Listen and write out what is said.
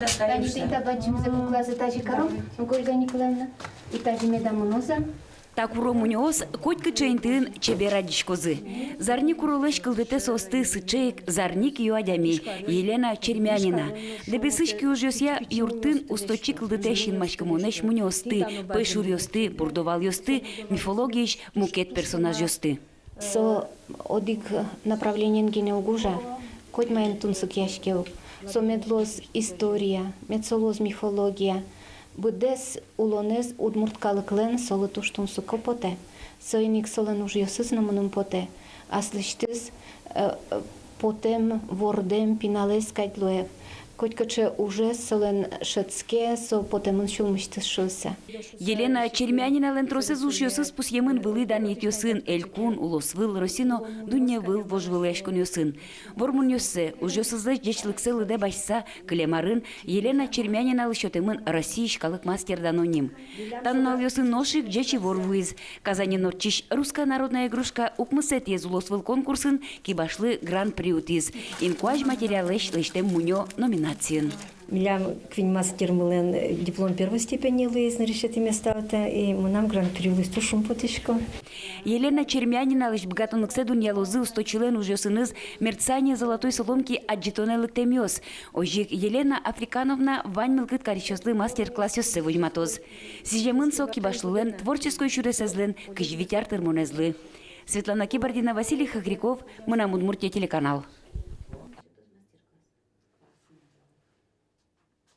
Они табачим за класса тажи коров, Ольга Николаевна, и тажи медамоноза. Так уромуньоз котька чейнтын чеберадич козы. Зарни курулыш кылдыте состы сычейк зарник юадями Елена Чермянина. Дебесыш кюжёсья юртын усточи кылдыте шинмашкамонеш муньосты, пэшур ёсты, бурдовал ёсты, мифологияш мукет персонаж ёсты. Со одик направлениен генеугужа, коть маен тунсык яшкеу. Со медлоз история, медсолоз мифология. Будес улонез удмурткалыклен солы туштунсу копоте. Сойник солен уж ёсыз намунум поте. Аслыштыз потем вордем пиналес кайдлуев. Котькаче уже солен шацке со потемын шулмыштыз шулся. Елена Чермянина лентросез уж ёсыз пусьемын вылы дан етёсын элькун улосвыл росино дунья выл вожвылэшкун ёсын. Вормун ёсы уж ёсызлы дечлыксы лыде башса клемарын Елена Чермянина лыщотемын Россия шкалык мастер даноним. Таннал ёсын ношик джечи ворвыз. Казани норчиш русская народная игрушка укмысет ез улосвыл конкурсын кибашлы гран-при утиз. Инкуаж материалэш лыштем муньо номинация. Милям квин мастер мылен диплом первой степени лыз на решете места и мы нам гран-при лыз тушум потышко. Елена Чермянина лишь богатоныксе дунья лозы усточилен уже сыныз мерцание золотой соломки аджитонелык темёс. Ожик Елена Африкановна вань мылкыт каричослы мастер-класс ёссы вожматоз. Сижемын соки башлылен творческой шуресезлен кыжвитяр термонезлы. Светлана Кибардина, Василий Хагриков, Мына Удмуртия телеканал.